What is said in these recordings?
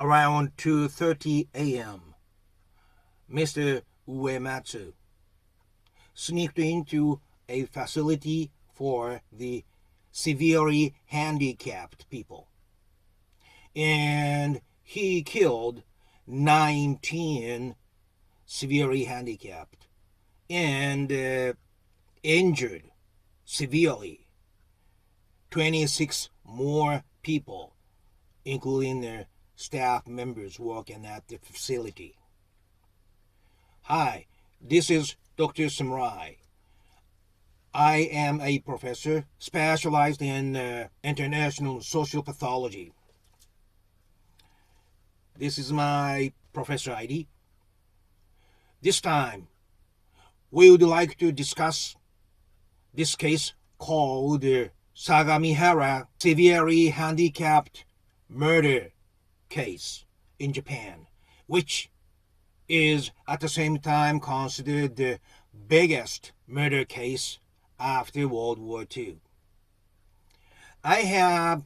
around 2:30 a.m., Mr. Uematsu sneaked into a facility for the severely handicapped people, and he killed 19 severely handicapped and injured severely 26 more people, including their staff members working at the facility. Hi, this is Dr. Samurai. I am a professor specialized in international social pathology. This is my professor ID. This time, we would like to discuss this case called Sagamihara severely handicapped murder case in Japan, which is at the same time considered the biggest murder case after World War II. I have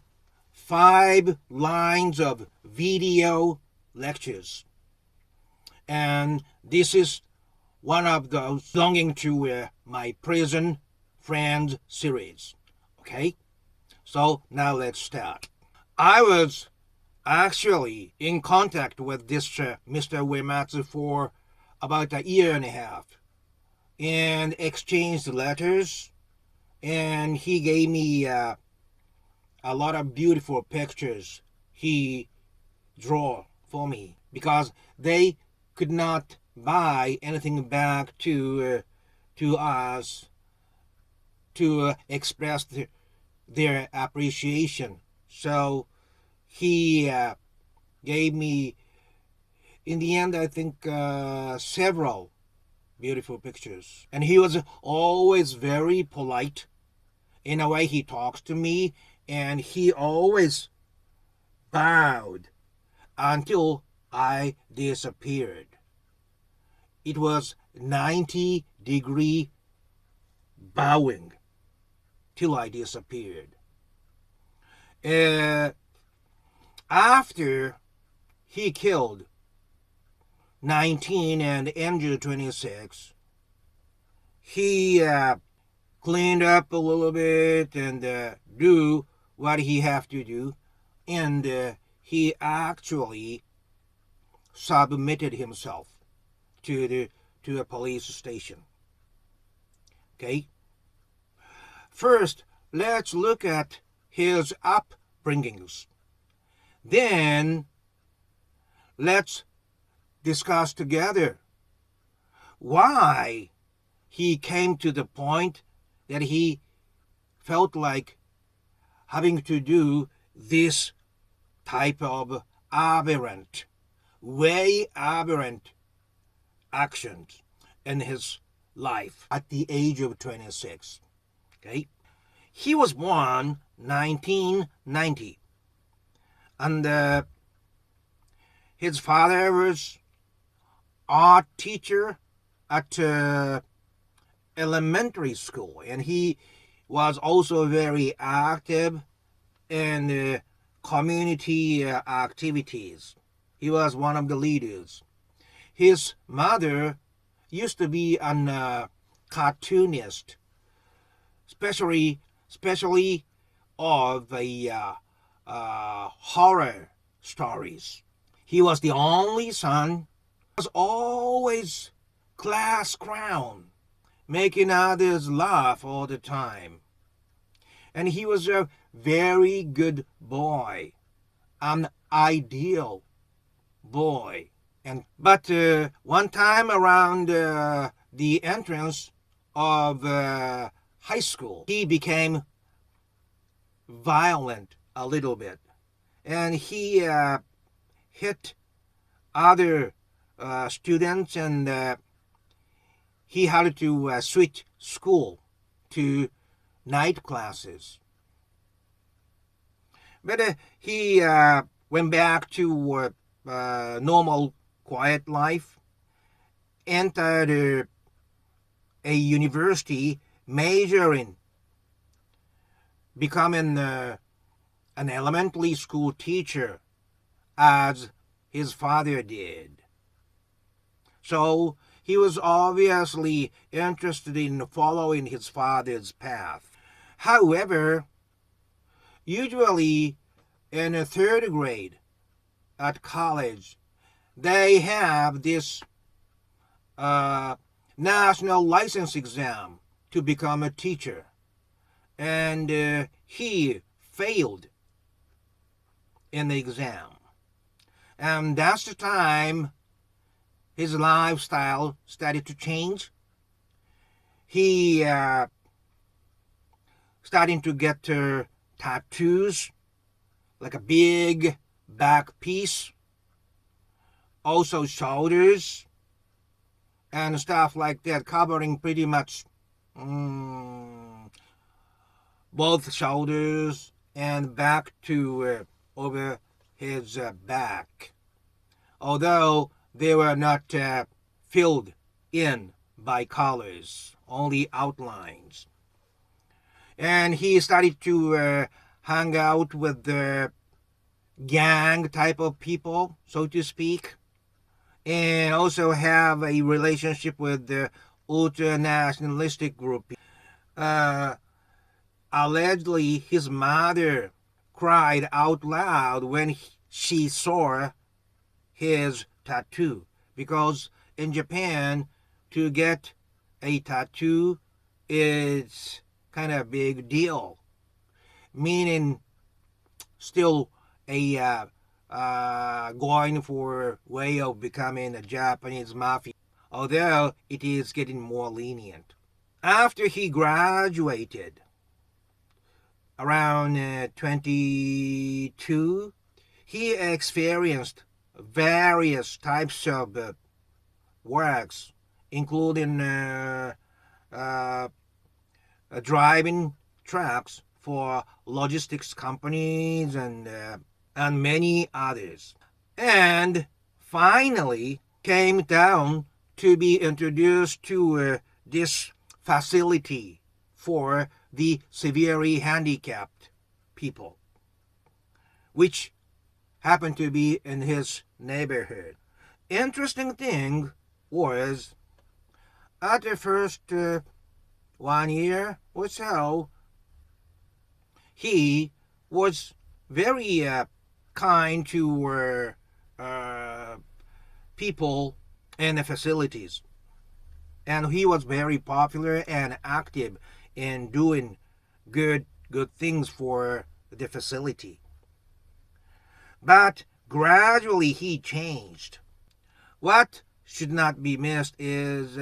5 lines of video lectures, and this is one of those belonging to my Prison Friends series. Okay? So now let's start. I was actually in contact with this Mr. Uematsu for about a year and a half and exchanged letters, and he gave me a lot of beautiful pictures he drew for me because they could not buy anything back to us to express their appreciation. So he gave me, in the end, I think several beautiful pictures. And he was always very polite in the way he talks to me, and he always bowed until I disappeared. It was 90-degree bowing till I disappeared. After he killed 19 and injured 26, he cleaned up a little bit and do what he have to do, and he actually submitted himself to a police station. Okay? First, let's look at his upbringings. Then, let's discuss together why he came to the point that he felt like having to do this type of way aberrant actions in his life at the age of 26. Okay? He was born 1990, and his father was art teacher at elementary school, and he was also very active in community activities. He was one of the leaders. His mother used to be a cartoonist, especially of horror stories. He was the only son. He was always class clown, making others laugh all the time. And he was a very good boy, an ideal boy. But one time around the entrance of high school, he became violent a little bit, and he hit other students, and he had to switch school to night classes. But he went back to normal, quiet life, entered a university majoring, becoming an elementary school teacher as his father did. So he was obviously interested in following his father's path. However, usually in a third grade at college, they have this national license exam to become a teacher. And he failed in the exam. And that's the time his lifestyle started to change. He starting to get tattoos, like a big back piece, also shoulders, and stuff like that, covering pretty much both shoulders and back to over his back. Although they were not filled in by colors, only outlines. And he started to hang out with the gang type of people, so to speak, and also have a relationship with the ultra-nationalistic group. Allegedly, his mother cried out loud when she saw his tattoo, because in Japan, to get a tattoo is kind of a big deal, meaning still a going for way of becoming a Japanese mafia, although it is getting more lenient. After he graduated around 22, he experienced various types of works, including driving trucks for logistics companies and many others. And finally came down to be introduced to this facility for the severely handicapped people, which happened to be in his neighborhood. Interesting thing was, at the first 1 year or so, he was very kind to people in the facilities. And he was very popular and active in doing good things for the facility. But gradually he changed. What should not be missed is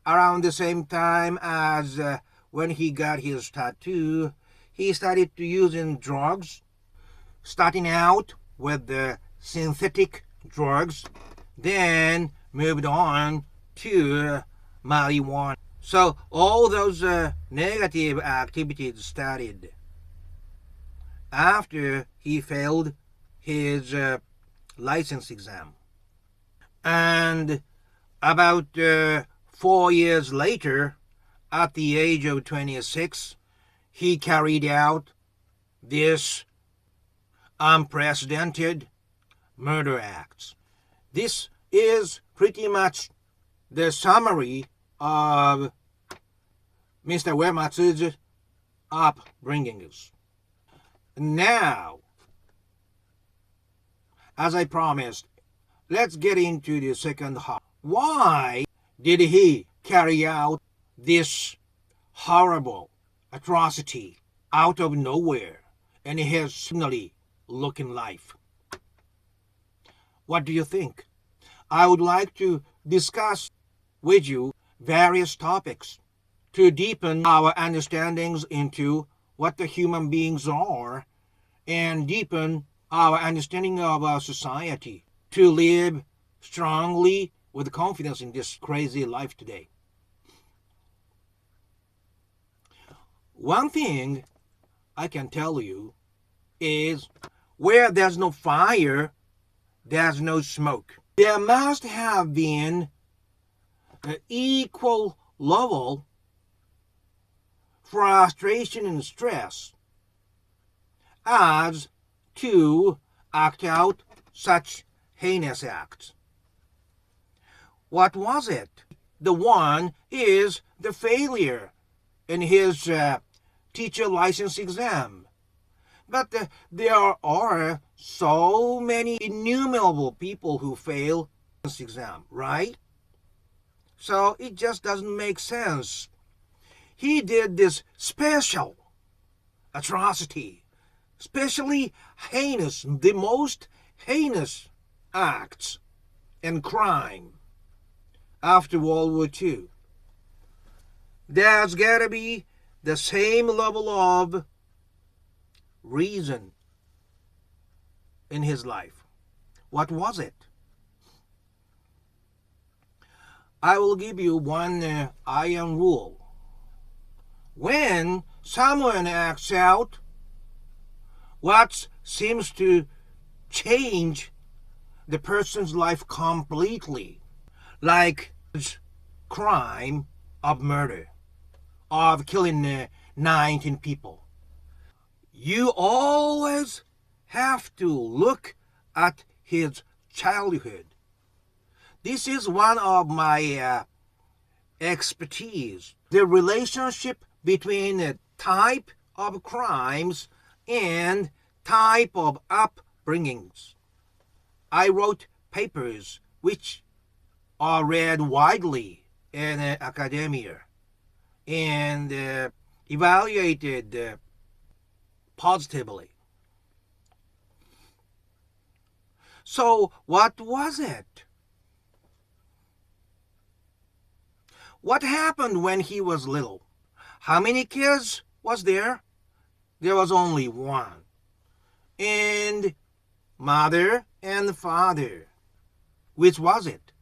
around the same time as when he got his tattoo, he started to using drugs, starting out with the synthetic drugs, then moved on to marijuana. So all those negative activities started after he failed his license exam. And about 4 years later, at the age of 26, he carried out this unprecedented murder acts. This is pretty much the summary of Mr. Uematsu's upbringings. Now, as I promised, let's get into the second half. Why did he carry out this horrible atrocity out of nowhere in his similarly looking life? What do you think? I would like to discuss with you various topics to deepen our understandings into what the human beings are and deepen our understanding of our society to live strongly with confidence in this crazy life today. One thing I can tell you is, where there's no fire, there's no smoke. There must have been an equal level frustration and stress as to act out such heinous acts. What was it? The one is the failure in his teacher license exam. But there are so many innumerable people who fail this exam, right? So it just doesn't make sense. He did this special atrocity, especially heinous, the most heinous acts and crime after World War II. There's gotta be the same level of reason in his life. What was it? I will give you one iron rule. When someone acts out what seems to change the person's life completely, like crime of murder, of killing 19 people, you always have to look at his childhood. This is one of my expertise. The relationship between the type of crimes and type of upbringings. I wrote papers which are read widely in academia and evaluated positively. So what was it? What happened when he was little? How many kids was there? There was only one. And mother and father. Which was it?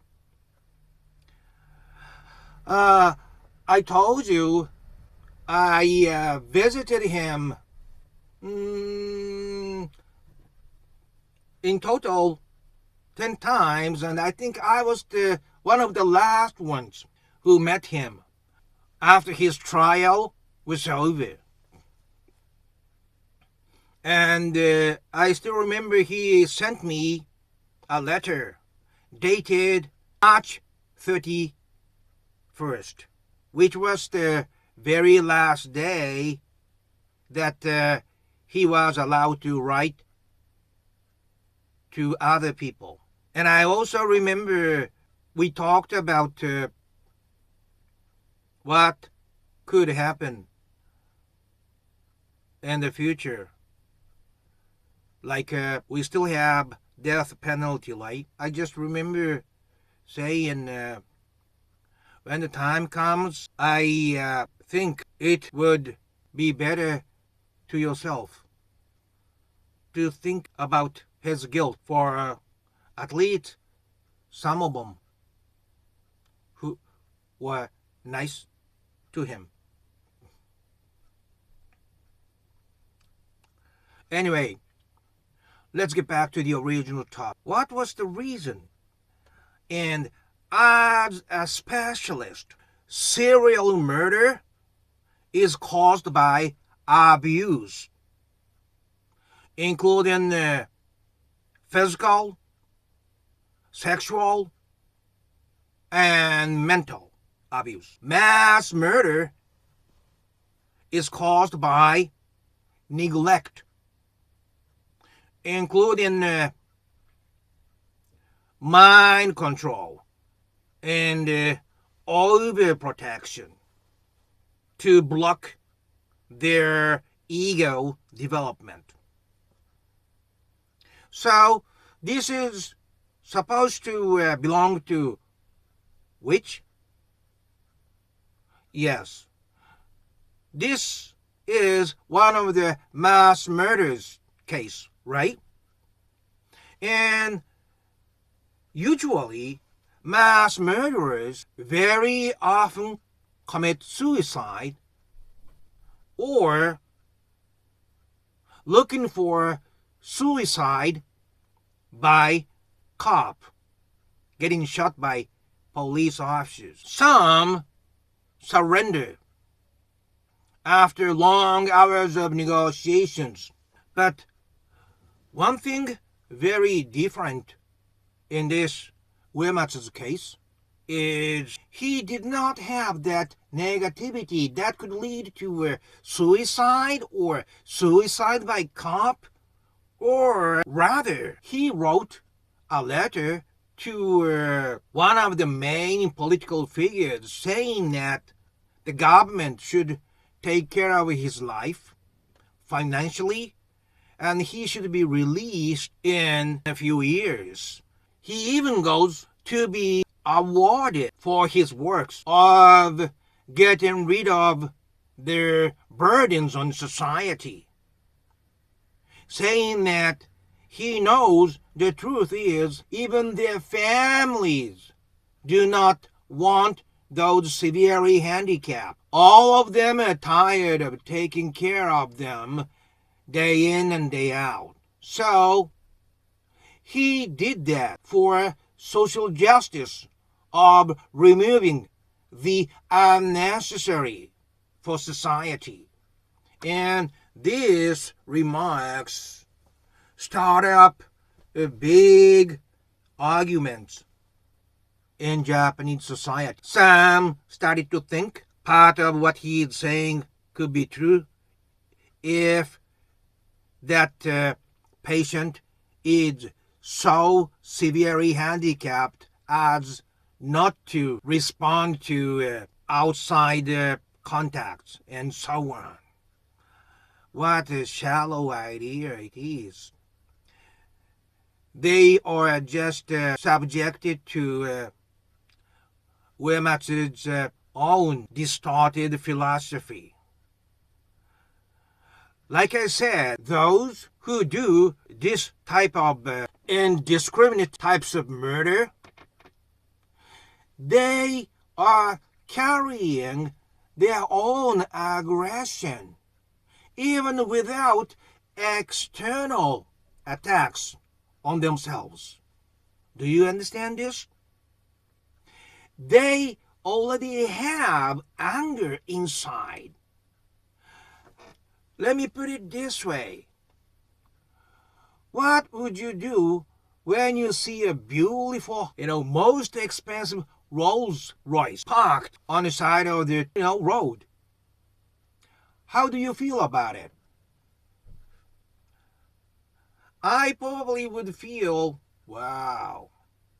I told you I visited him in total 10 times, and I think I was one of the last ones who met him after his trial was over. And I still remember he sent me a letter dated March 31st, which was the very last day that he was allowed to write to other people. And I also remember we talked about what could happen in the future. Like we still have death penalty, right? I just remember saying when the time comes, I think it would be better to yourself to think about his guilt for at least some of them who were nice to him. Anyway, let's get back to the original topic. What was the reason? And as a specialist, serial murder is caused by abuse, including physical, sexual, and mental abuse. Mass murder is caused by neglect, including mind control and overprotection to block their ego development. So this is supposed to belong to which? Yes, this is one of the mass murders case, right? And usually mass murderers very often commit suicide or looking for suicide by cop, getting shot by police officers. Some surrender after long hours of negotiations. But one thing very different in this Uematsu's case is he did not have that negativity that could lead to suicide or suicide by cop, or rather, he wrote a letter to one of the main political figures saying that the government should take care of his life financially and he should be released in a few years. He even goes to be awarded for his works of getting rid of their burdens on society, saying that he knows the truth is even their families do not want those severely handicapped. All of them are tired of taking care of them day in and day out. So he did that for social justice of removing the unnecessary for society. And these remarks start up a big argument in Japanese society. Some started to think part of what he is saying could be true if that patient is so severely handicapped as not to respond to outside contacts and so on. What a shallow idea it is. They are just subjected to Uematsu's own distorted philosophy. Like I said, those who do this type of indiscriminate types of murder, they are carrying their own aggression, even without external attacks on themselves. Do you understand this? They already have anger inside. Let me put it this way. What would you do when you see a beautiful, most expensive Rolls Royce parked on the side of the, road? How do you feel about it? I probably would feel, wow,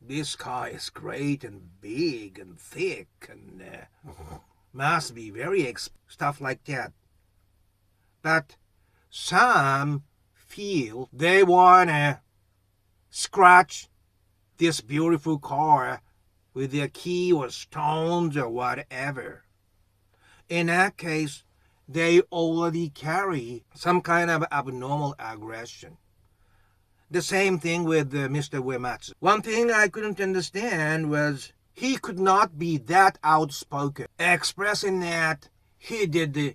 this car is great and big and thick and must be very stuff like that. But some feel they want to scratch this beautiful car with their key or stones or whatever. In that case, they already carry some kind of abnormal aggression. The same thing with Mr. Uematsu. One thing I couldn't understand was he could not be that outspoken, expressing that he did the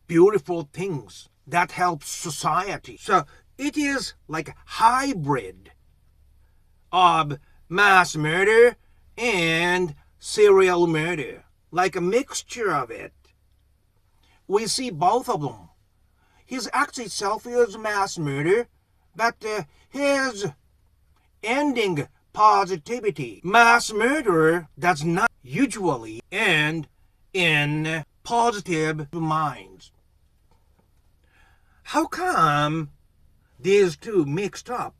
beautiful things that help society. So it is like a hybrid of mass murder and serial murder, like a mixture of it. We see both of them. His act itself is mass murder, but his ending positivity. Mass murder does not usually end in positive minds. How come these two mixed up?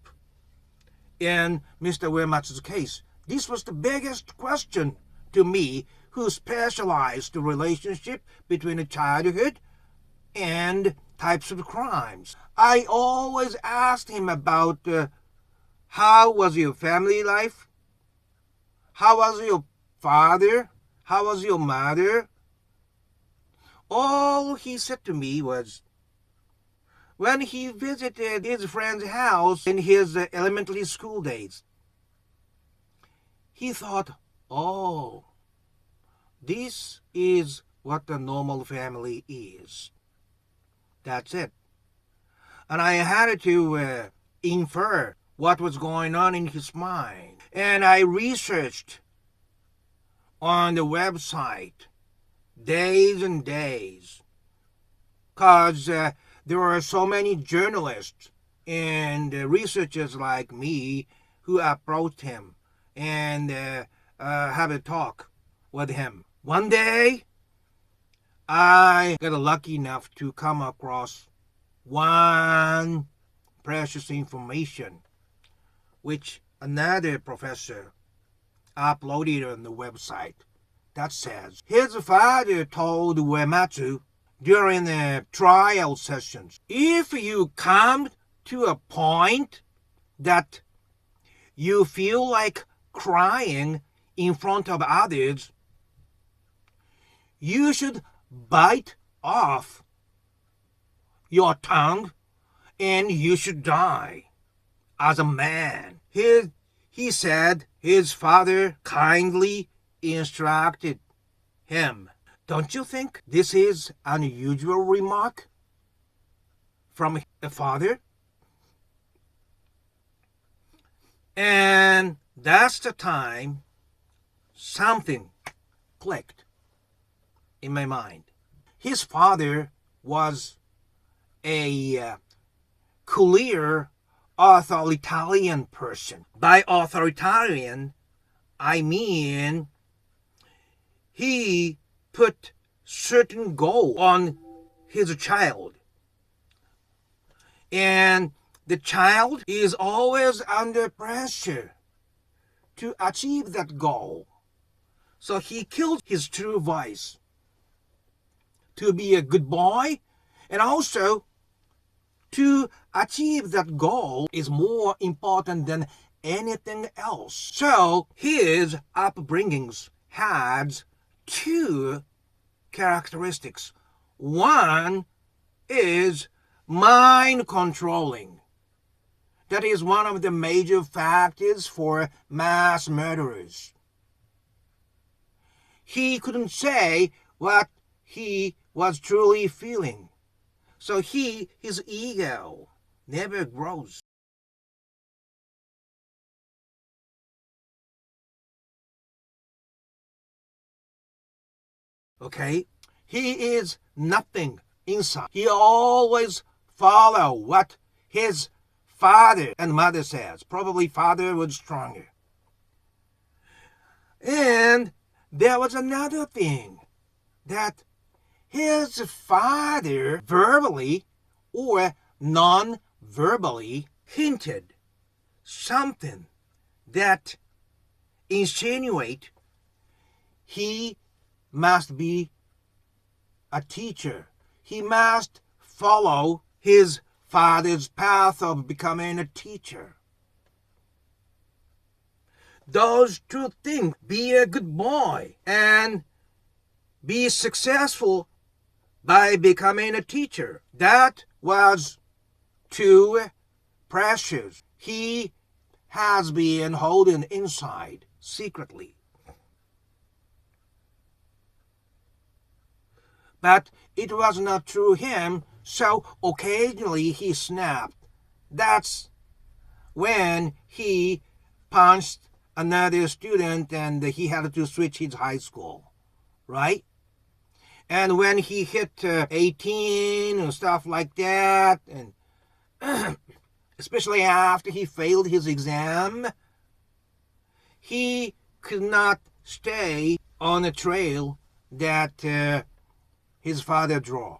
In Mr. Uematsu's case, this was the biggest question to me, who specialized the relationship between a childhood and types of crimes. I always asked him about how was your family life? How was your father? How was your mother? All he said to me was, when he visited his friend's house in his elementary school days, he thought, oh, this is what the normal family is. That's it. And I had to infer what was going on in his mind. And I researched on the website days and days, because there are so many journalists and researchers like me who approached him and have a talk with him. One day, I got lucky enough to come across one precious information which another professor uploaded on the website that says his father told Uematsu during the trial sessions, if you come to a point that you feel like crying in front of others, you should bite off your tongue and you should die as a man. He said his father kindly instructed him. Don't you think this is an unusual remark from a father? And that's the time something clicked in my mind. His father was a clear authoritarian person. By authoritarian, I mean he put certain goal on his child. And the child is always under pressure to achieve that goal. So he killed his true voice to be a good boy, and also to achieve that goal is more important than anything else. So his upbringings had two characteristics. One is mind controlling. That is one of the major factors for mass murderers. He couldn't say what he was truly feeling. So his ego never grows. Okay? He is nothing inside. He always follow what his father and mother says. Probably father was stronger. And there was another thing, that his father verbally or non-verbally hinted something that insinuate he must be a teacher. He must follow his father's path of becoming a teacher. Those two things, be a good boy and be successful by becoming a teacher, that was too precious. He has been holding inside secretly. But it was not through him, so occasionally he snapped. That's when he punched another student and he had to switch his high school, right? And when he hit 18 and stuff like that, and especially after he failed his exam, he could not stay on the trail that his father drew.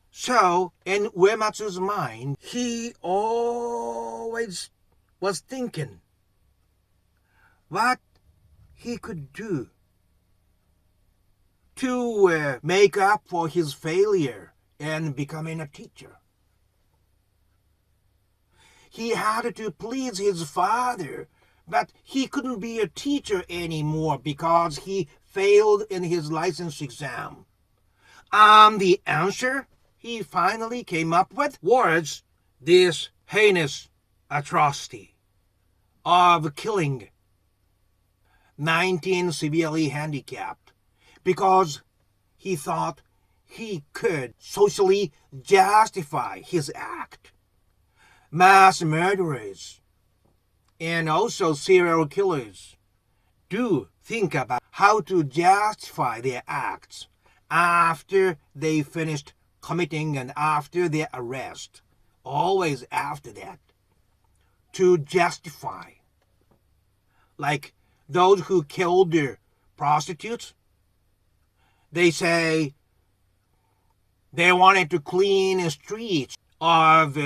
So, in Uematsu's mind, he always was thinking what he could do to make up for his failure in becoming a teacher. He had to please his father, but he couldn't be a teacher anymore because he failed in his license exam. The answer he finally came up with was this heinous atrocity of killing 19 severely handicapped, because he thought he could socially justify his act. Mass murderers and also serial killers do think about how to justify their acts after they finished committing and after their arrest. always after that to justify. Like those who killed their prostitutes, they say they wanted to clean the streets of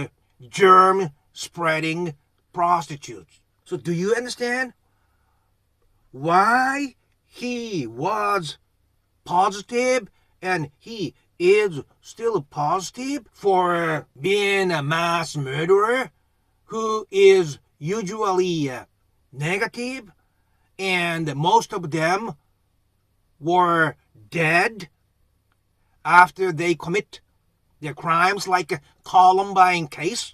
germ-spreading prostitutes. So do you understand why he was positive and he is still positive for being a mass murderer who is usually negative, and most of them were dead after they commit their crimes, like a Columbine case?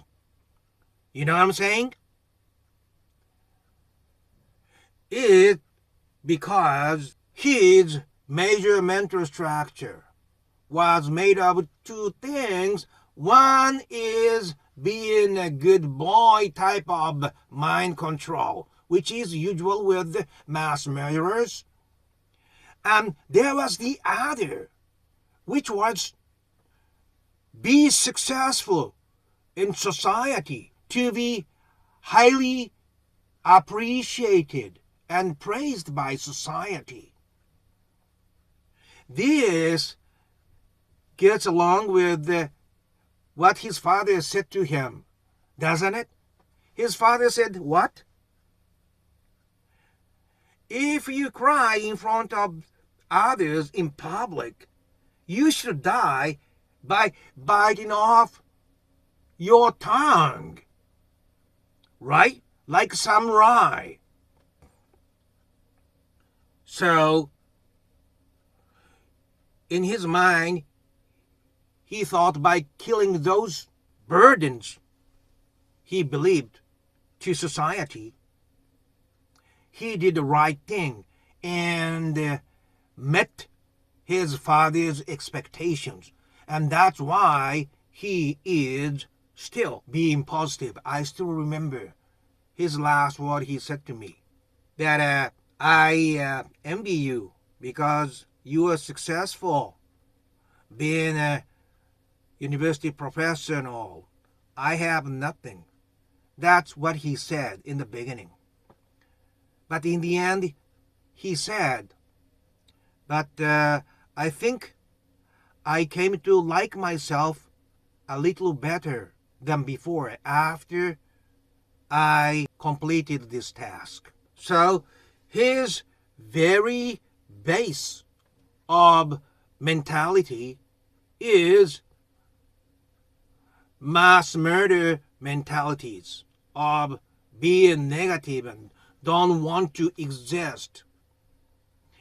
You know what I'm saying? It because his major mental structure was made of two things. One is being a good boy type of mind control, which is usual with mass murderers. And there was the other, which was be successful in society, to be highly appreciated and praised by society. This gets along with what his father said to him, doesn't it? His father said, what? If you cry in front of others in public, you should die by biting off your tongue, right? Like samurai. So, in his mind, he thought by killing those burdens he believed to society, he did the right thing and met his father's expectations. And that's why he is still being positive. I still remember his last word he said to me, that I envy you because you are successful being a university professor and all. I have nothing. That's what he said in the beginning. But in the end, he said, but I think I came to like myself a little better than before after I completed this task. So his very base of mentality is mass murder mentalities of being negative and don't want to exist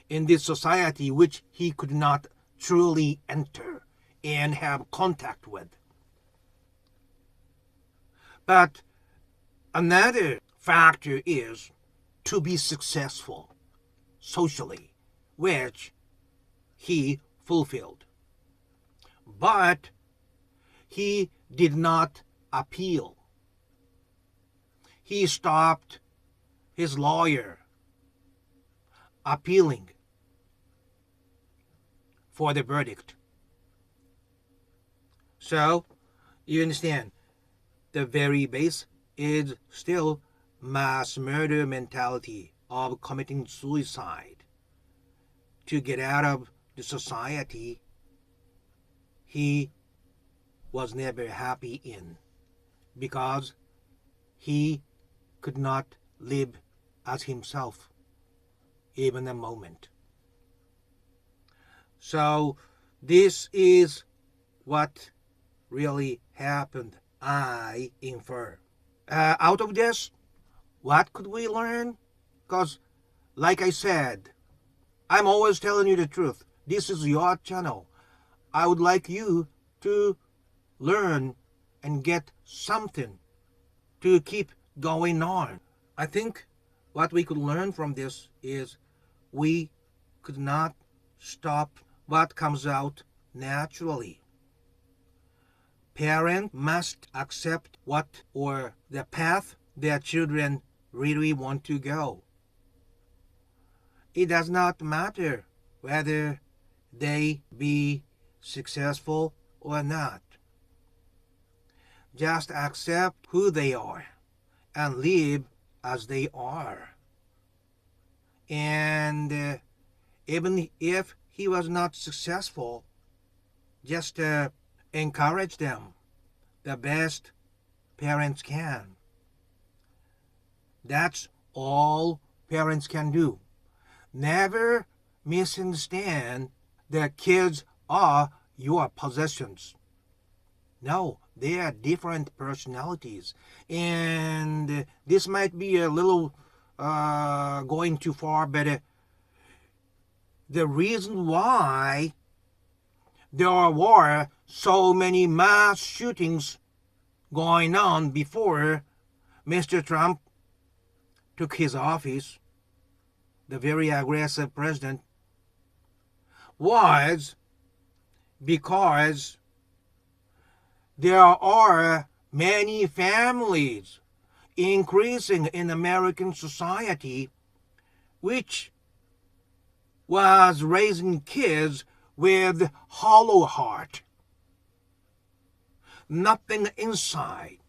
in this society which he could not truly enter and have contact with. But another factor is to be successful socially, which he fulfilled. But he did not appeal. He stopped his lawyer appealing for the verdict. So, you understand, the very base is still mass murder mentality of committing suicide to get out of the society he was never happy in, because he could not live as himself even a moment. So this is what really happened, I infer. Out of this, what could we learn? Because, like I said, I'm always telling you the truth. This is your channel. I would like you to learn and get something to keep going on. I think what we could learn from this is we could not stop what comes out naturally. Parents must accept what or the path their children really want to go. It does not matter whether they be successful or not. just accept who they are and live as they are. And even if he was not successful, just encourage them the best parents can. That's all parents can do. Never misunderstand that kids are your possessions. No, they are different personalities. And this might be a little going too far, but the reason why there were so many mass shootings going on before Mr. Trump took his office, the very aggressive president, was because there are many families increasing in American society which was raising kids with hollow heart, nothing inside,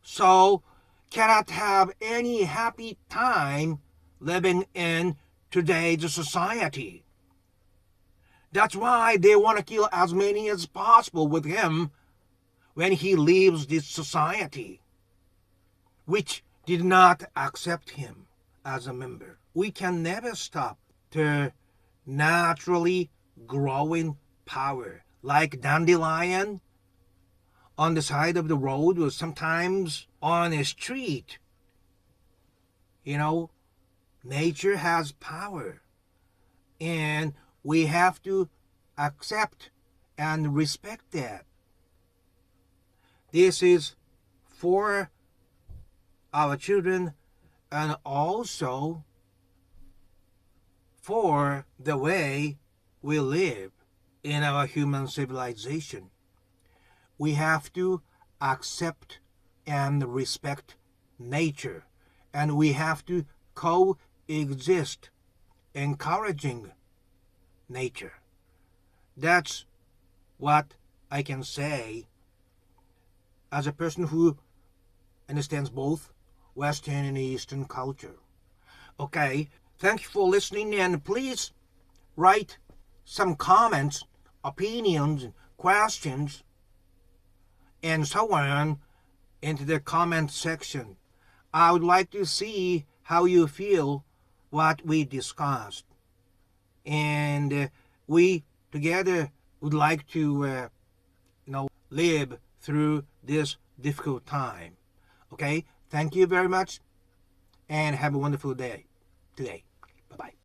so cannot have any happy time living in today's society. That's why they want to kill as many as possible with him when he leaves this society, which did not accept him as a member. We can never stop the naturally growing power, like dandelion on the side of the road or sometimes on a street. Nature has power, and we have to accept and respect that. This is for our children and also for the way we live in our human civilization. We have to accept and respect nature, and we have to coexist, encouraging nature. That's what I can say as a person who understands both Western and Eastern culture. Okay, thank you for listening, and please write some comments, opinions, questions, and so on into the comment section. I would like to see how you feel what we discussed. And we together would like to live through this difficult time. Okay, thank you very much, and have a wonderful day today.